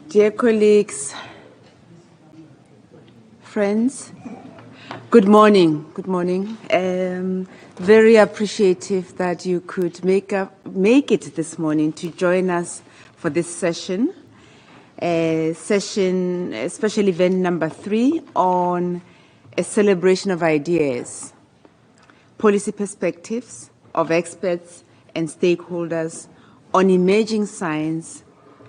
Dear colleagues, friends, good morning. Good morning. Very appreciative that you could make it this morning to join us for this session. Special event number 3 on a celebration of ideas, policy perspectives of experts and stakeholders on emerging science,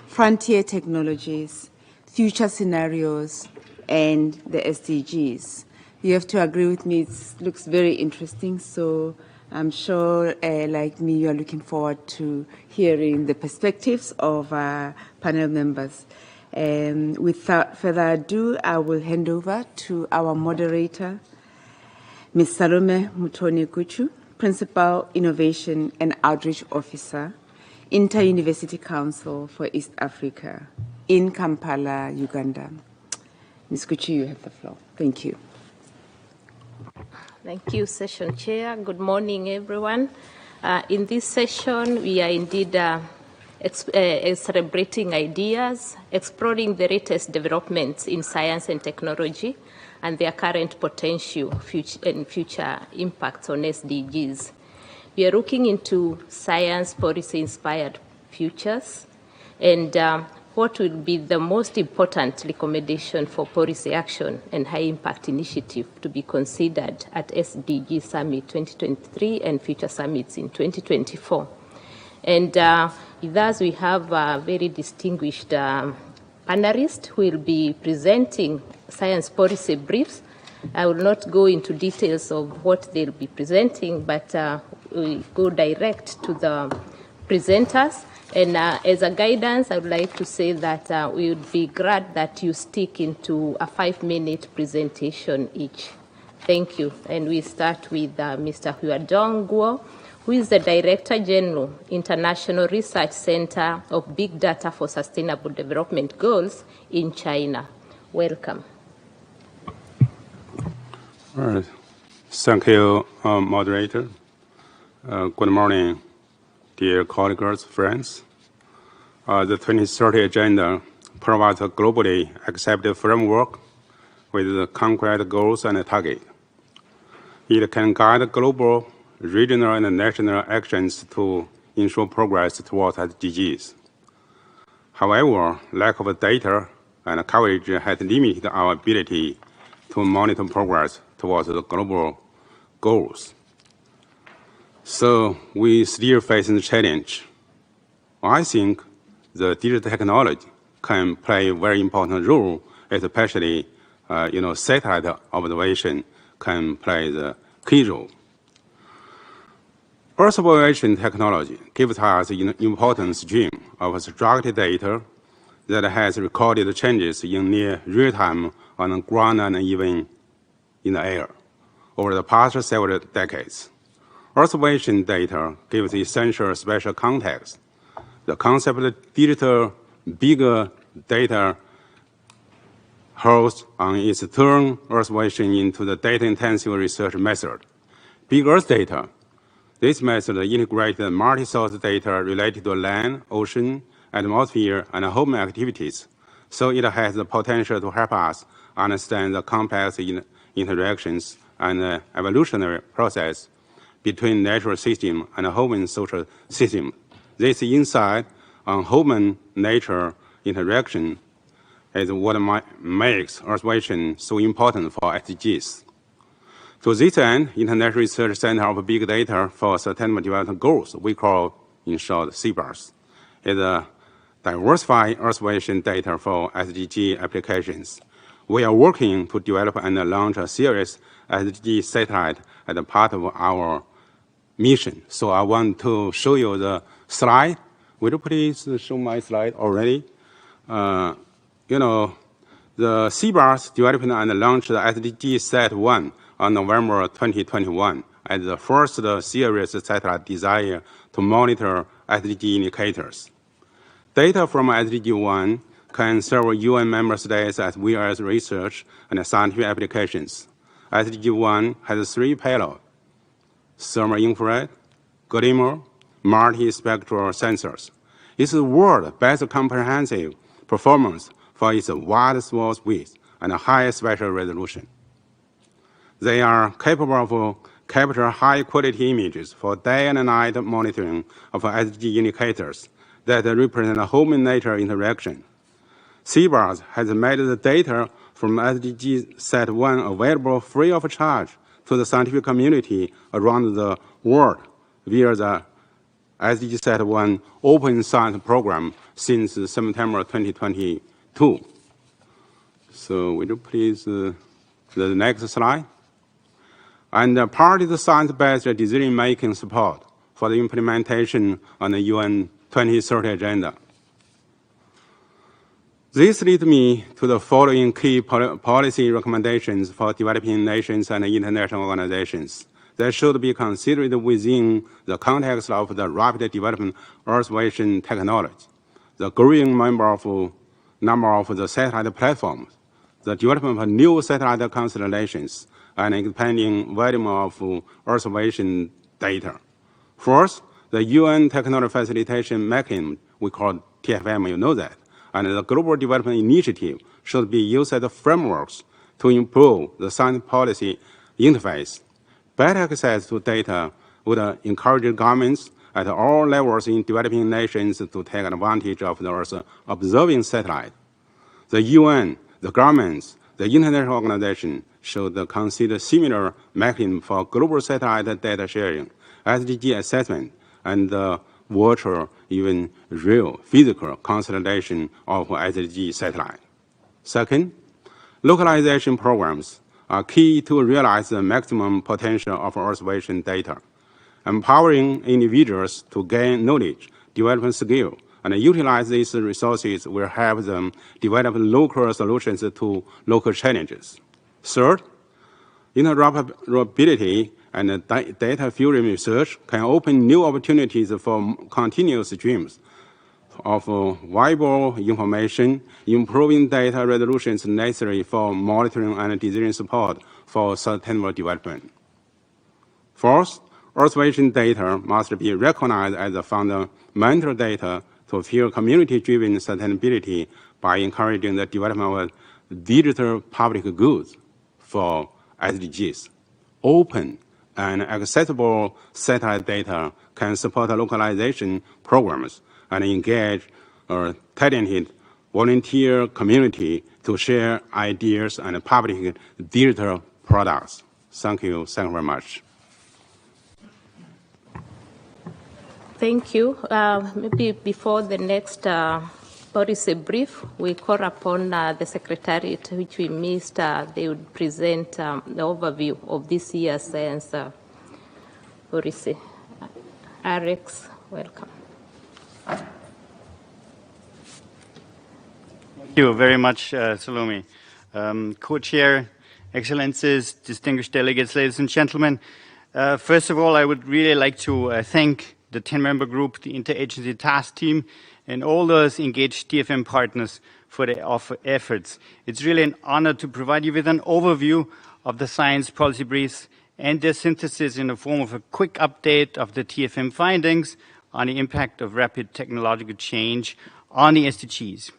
frontier technologies, future scenarios, and the SDGs. You have to agree with me, it looks very interesting, so I'm sure, like me, you are looking forward to hearing the perspectives of our panel members. Without further ado, I will hand over to our moderator, Ms. Salome Mutoni-Kuchu, Principal Innovation and Outreach Officer, Inter-University Council for East Africa in Kampala, Uganda. Ms. Kuchu, you have the floor. Thank you. Thank you, Session Chair. Good morning, everyone. In this session, we are indeed celebrating ideas, exploring the latest developments in science and technology, and their current potential and future impacts on SDGs. We are looking into science policy-inspired futures and what will be the most important recommendation for policy action and high-impact initiative to be considered at SDG Summit 2023 and future summits in 2024. And with us, we have a very distinguished panelists who will be presenting science policy briefs. I will not go into details of what they'll be presenting, but we go direct to the presenters. And as a guidance, I would like to say that we would be glad that you stick into a 5-minute presentation each. Thank you. And we start with Mr. Huadong Guo, who is the Director General, International Research Center of Big Data for Sustainable Development Goals in China. Welcome. All right. Thank you, moderator. Good morning, dear colleagues, friends. The 2030 Agenda provides a globally accepted framework with concrete goals and targets. It can guide global, regional, and national actions to ensure progress towards SDGs. However, lack of data and coverage has limited our ability to monitor progress towards the global goals. So we still face the challenge. I think the digital technology can play a very important role, especially satellite observation can play the key role. Earth observation technology gives us an important stream of structured data that has recorded changes in near real time on the ground and even in the air over the past several decades. Earth observation data gives essential spatial context. The concept of digital big data holds on its turn Earth observation into the data-intensive research method. Big Earth data. This method integrates multi-source data related to land, ocean, atmosphere, and human activities, so it has the potential to help us understand the complex interactions and evolutionary process between natural system and human social system. This insight on human-nature interaction is what makes observation so important for SDGs. To this end, International Research Center of Big Data for Sustainable Development Goals, we call in short CBARS, is a diversified observation data for SDG applications. We are working to develop and launch a series SDG satellite as a part of our mission. So I want to show you the slide. Will you please show my slide already? The CBARS developed and launched the SDG Set 1 on November 2021 as the first series satellite designed to monitor SDG indicators. Data from SDG 1 can serve UN member states as well as research and scientific applications. SDG 1 has 3 payloads: thermal infrared, glimmer, multi-spectral sensors. It's the world's best comprehensive performance for its wide swath width and high spatial resolution. They are capable of capture high-quality images for day and night monitoring of SDG indicators that represent human nature interaction. CBARS has made the data from SDG Set 1 available free of charge to the scientific community around the world via the SDG Set 1 Open Science Program since September 2022. So would you please, the next slide? And part of the science-based decision-making support for the implementation on the UN 2030 agenda. This leads me to the following key policy recommendations for developing nations and international organizations that should be considered within the context of the rapid development of observation technology, the growing number of the satellite platforms, the development of new satellite constellations, and expanding volume of observation data. First, the UN Technology Facilitation Mechanism, we call TFM, you know that, and the Global Development Initiative should be used as frameworks to improve the science policy interface. Better access to data would encourage governments at all levels in developing nations to take advantage of the Earth's observing satellite. The UN, the governments, the international organization should consider similar mechanisms for global satellite data sharing, SDG assessment, and virtual, even real, physical consolidation of SDG satellite. Second, localization programs are key to realize the maximum potential of observation data. Empowering individuals to gain knowledge, develop skill, and utilize these resources will help them develop local solutions to local challenges. Third, interoperability and data fusion research can open new opportunities for continuous streams of viable information, improving data resolutions necessary for monitoring and decision support for sustainable development. Fourth, observation data must be recognized as the fundamental data to fuel community-driven sustainability by encouraging the development of digital public goods for SDGs. Open and accessible satellite data can support localization programs and engage a talented volunteer community to share ideas and public digital products. Thank you. Thank you very much. Thank you. Maybe before the next policy brief, we call upon the Secretariat, which we missed. They would present the overview of this year's science policy. Alex, welcome. Thank you very much, Salome. Co-chair, Excellencies, distinguished delegates, ladies and gentlemen. First of all, I would really like to thank the 10-member group, the interagency task team, and all those engaged TFM partners for their efforts. It's really an honor to provide you with an overview of the science policy briefs and their synthesis in the form of a quick update of the TFM findings on the impact of rapid technological change on the SDGs.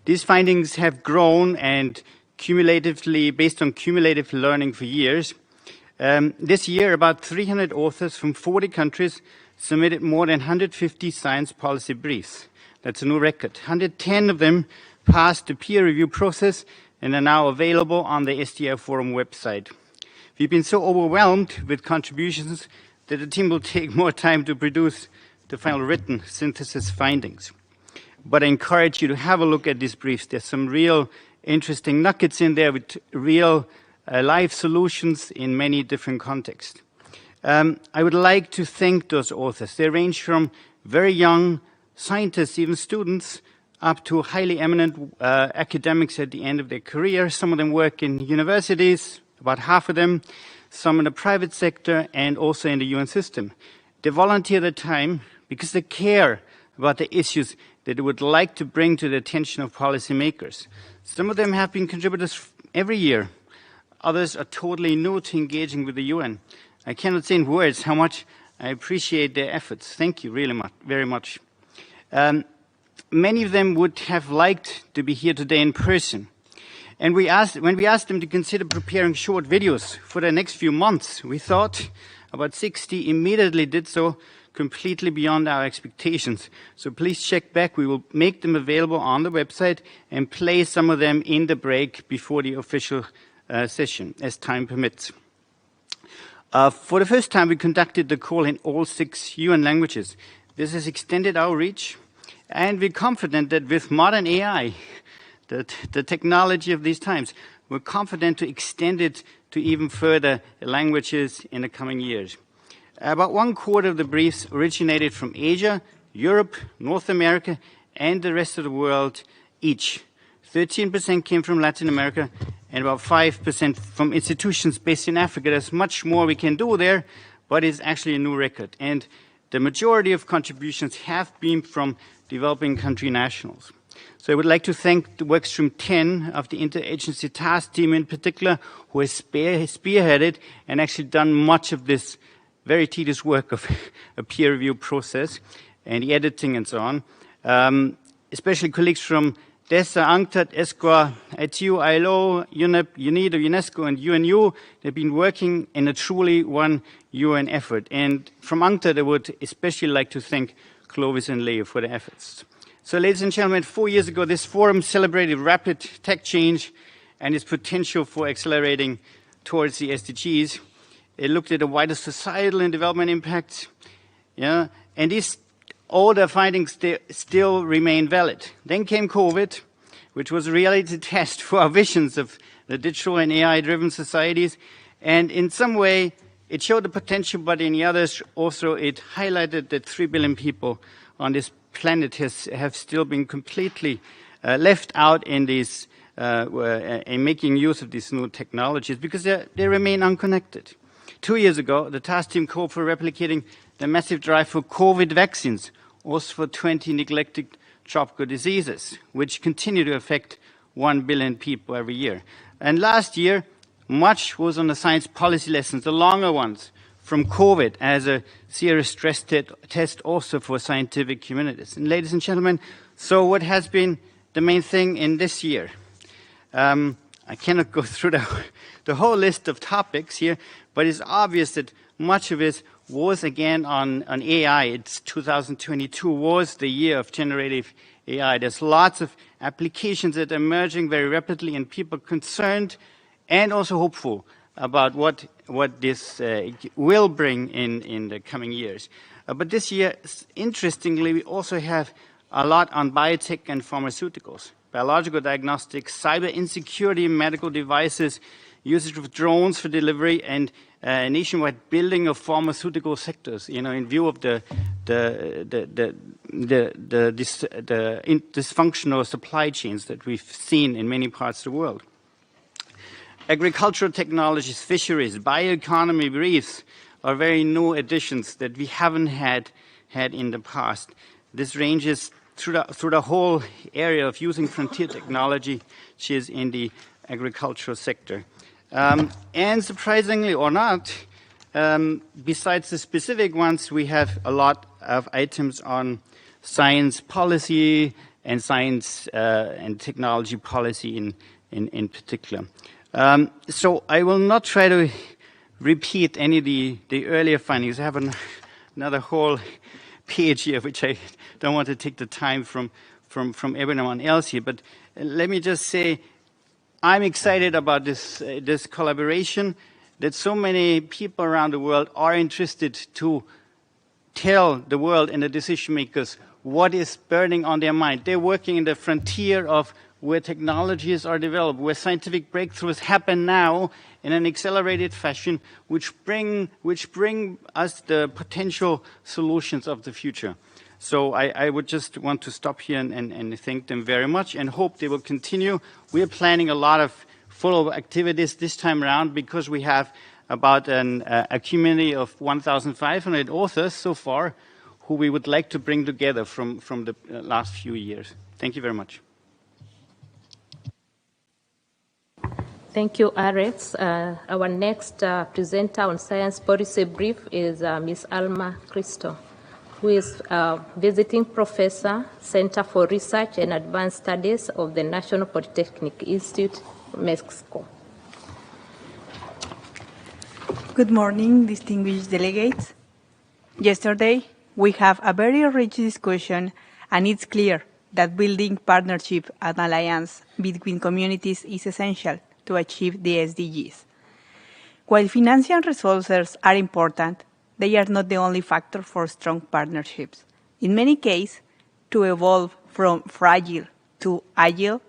These findings have grown and cumulatively, based on cumulative learning for years. This year, about 300 authors from 40 countries submitted more than 150 science policy briefs. That's a new record. 110 of them passed the peer review process and are now available on the STI Forum website. We've been so overwhelmed with contributions that the team will take more time to produce the final written synthesis findings. But I encourage you to have a look at these briefs. There's some real interesting nuggets in there with real live solutions in many different contexts. I would like to thank those authors. They range from very young scientists, even students, up to highly eminent academics at the end of their career. Some of them work in universities, about half of them, some in the private sector, and also in the UN system. They volunteer their time because they care about the issues that they would like to bring to the attention of policymakers. Some of them have been contributors every year. Others are totally new to engaging with the UN. I cannot say in words how much I appreciate their efforts. Thank you really very much. many of them would have liked to be here today in person. And when we asked them to consider preparing short videos for the next few months, we thought about 60 immediately did so, completely beyond our expectations. So please check back. We will make them available on the website and play some of them in the break before the official session, as time permits. For the first time, we conducted the call in all 6 UN languages. This has extended our reach, and we're confident that with modern AI, the technology of these times, we're confident to extend it to even further languages in the coming years. About 1/4 of the briefs originated from Asia, Europe, North America, and the rest of the world each. 13% came from Latin America, and about 5% from institutions based in Africa. There's much more we can do there, but it's actually a new record. And the majority of contributions have been from developing country nationals. So I would like to thank the Workstream 10 of the Interagency Task Team in particular, who has spearheaded and actually done much of this very tedious work of a peer review process and the editing and so on. Especially colleagues from DESA, UNCTAD, ESCOA, ITU, ILO, UNEP, UNIDO, UNESCO, and UNU. They've been working in a truly one UN effort. And from UNCTAD, I would especially like to thank Clovis and Leo for their efforts. So, ladies and gentlemen, 4 years ago, this forum celebrated rapid tech change and its potential for accelerating towards the SDGs. It looked at the wider societal and development impacts, and these all the findings still remain valid. Then came COVID, which was a reality test for our visions of the digital and AI-driven societies, and in some way, it showed the potential, but in the others, also it highlighted that 3 billion people on this planet have still been completely left out in these in making use of these new technologies because they remain unconnected. 2 years ago, the task team called for replicating the massive drive for COVID vaccines, also for 20 neglected tropical diseases, which continue to affect 1 billion people every year. And last year, much was on the science policy lessons, the longer ones, from COVID as a serious stress test also for scientific communities. And ladies and gentlemen, so what has been the main thing in this year? I cannot go through the whole list of topics here, but it's obvious that much of it was again on AI. It's 2022 was the year of generative AI. There's lots of applications that are emerging very rapidly and people concerned and also hopeful about what this will bring in the coming years. But this year, interestingly, we also have a lot on biotech and pharmaceuticals, biological diagnostics, cyber insecurity, medical devices, usage of drones for delivery, and nationwide building of pharmaceutical sectors, in view of the dysfunctional supply chains that we've seen in many parts of the world. Agricultural technologies, fisheries, bioeconomy, reefs are very new additions that we haven't had in the past. This ranges through the whole area of using frontier technology, which is in the agricultural sector. And surprisingly or not, besides the specific ones, we have a lot of items on science policy and science and technology policy in particular. So I will not try to repeat any of the earlier findings. I have another whole page here, which I don't want to take the time from everyone else here. But let me just say, I'm excited about this collaboration, that so many people around the world are interested to tell the world and the decision makers what is burning on their mind. They're working in the frontier of where technologies are developed, where scientific breakthroughs happen now in an accelerated fashion, which bring us the potential solutions of the future. So I would just want to stop here and thank them very much and hope they will continue. We are planning a lot of follow-up activities this time around because we have about a community of 1,500 authors so far who we would like to bring together from the last few years. Thank you very much. Thank you, Alex. Our next presenter on science policy brief is Ms. Alma Cristo. who is a visiting professor, Center for Research and Advanced Studies of the National Polytechnic Institute, Mexico. Good morning, distinguished delegates. Yesterday, we have a very rich discussion, and it's clear that building partnership and alliance between communities is essential to achieve the SDGs. While financial resources are important, they are not the only factor for strong partnerships. In many cases, to evolve from fragile to agile,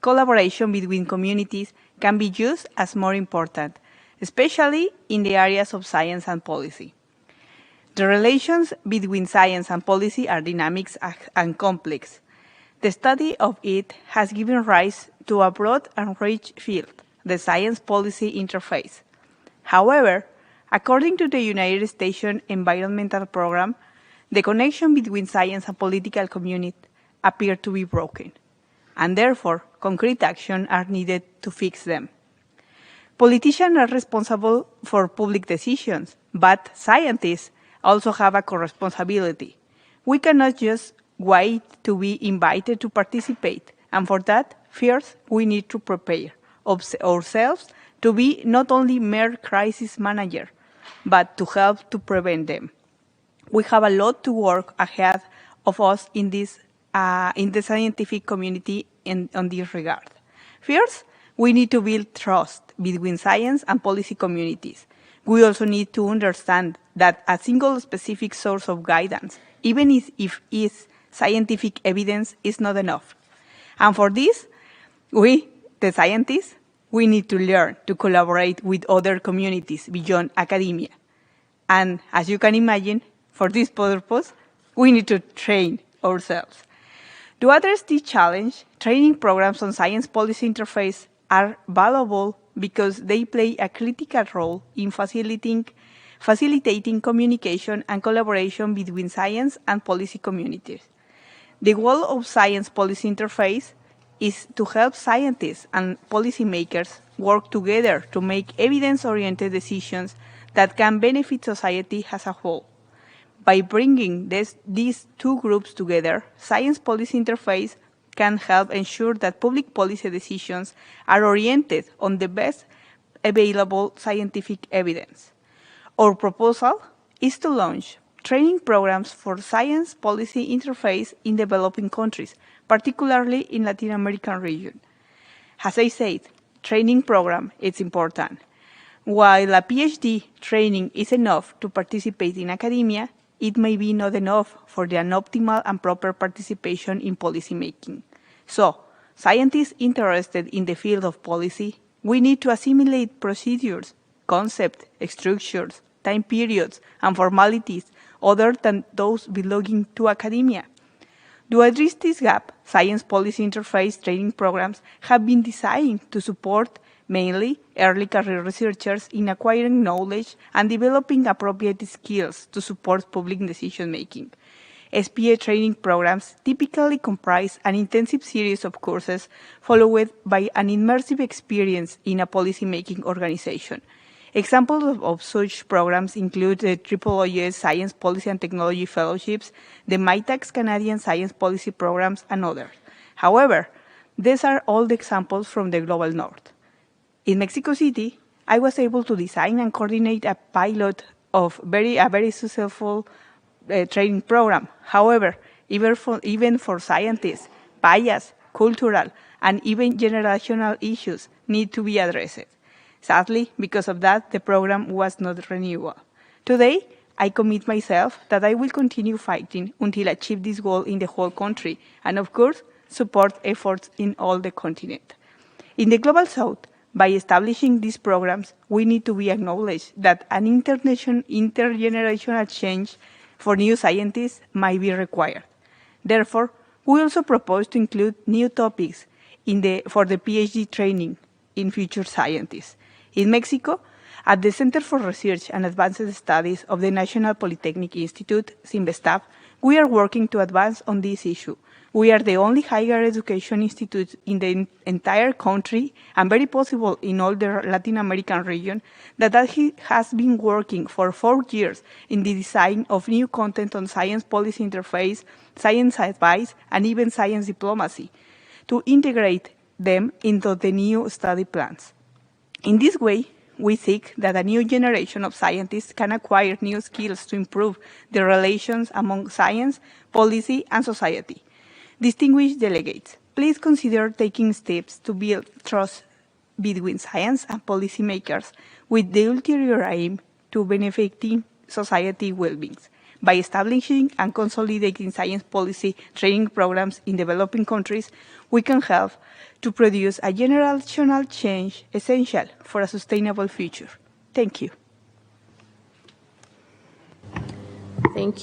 collaboration between communities can be just as more important, especially in the areas of science and policy. The relations between science and policy are dynamic and complex. The study of it has given rise to a broad and rich field, the science policy interface. However, according to the United States Environmental Program, the connection between science and political community appears to be broken, and therefore concrete action are needed to fix them. Politicians are responsible for public decisions, but scientists also have a co-responsibility. We cannot just wait to be invited to participate, and for that, first, we need to prepare ourselves to be not only mere crisis manager, but to help to prevent them. We have a lot to work ahead of us in the scientific community on this regard. First, we need to build trust between science and policy communities. We also need to understand that a single specific source of guidance, even if its scientific evidence, is not enough. And for this, we, the scientists, we need to learn to collaborate with other communities beyond academia. And as you can imagine, for this purpose, we need to train ourselves. To address this challenge, training programs on science policy interface are valuable because they play a critical role in facilitating communication and collaboration between science and policy communities. The goal of science policy interface is to help scientists and policymakers work together to make evidence-oriented decisions that can benefit society as a whole. By bringing these two groups together, science policy interface can help ensure that public policy decisions are oriented on the best available scientific evidence. Our proposal is to launch training programs for science policy interface in developing countries, particularly in Latin American region. As I said, training program is important. While a PhD training is enough to participate in academia, it may be not enough for the optimal and proper participation in policymaking. So, scientists interested in the field of policy, we need to assimilate procedures, concepts, structures, time periods, and formalities other than those belonging to academia. To address this gap, science policy interface training programs have been designed to support mainly early career researchers in acquiring knowledge and developing appropriate skills to support public decision-making. SPA training programs typically comprise an intensive series of courses followed by an immersive experience in a policy-making organization. Examples of such programs include the OOS Science Policy and Technology Fellowships, the MITAC's Canadian Science Policy Programs, and others. However, these are all the examples from the Global North. In Mexico City, I was able to design and coordinate a pilot of a very successful training program. However, even for scientists, bias, cultural, and even generational issues need to be addressed. Sadly, because of that, the program was not renewable. Today, I commit myself that I will continue fighting until I achieve this goal in the whole country, and of course, support efforts in all the continent. In the Global South, by establishing these programs, we need to be acknowledged that an intergenerational change for new scientists might be required. Therefore, we also propose to include new topics for the PhD training in future scientists. In Mexico, at the Center for Research and Advanced Studies of the National Polytechnic Institute, CIMBESTAB, we are working to advance on this issue. We are the only higher education institute in the entire country, and very possible in all the Latin American region, that has been working for 4 years in the design of new content on science policy interface, science advice, and even science diplomacy, to integrate them into the new study plans. In this way, we seek that a new generation of scientists can acquire new skills to improve the relations among science, policy, and society. Distinguished delegates, please consider taking steps to build trust between science and policymakers with the ulterior aim to benefiting society well-being. By establishing and consolidating science policy training programs in developing countries, we can help to produce a generational change essential for a sustainable future. Thank you. Thank you.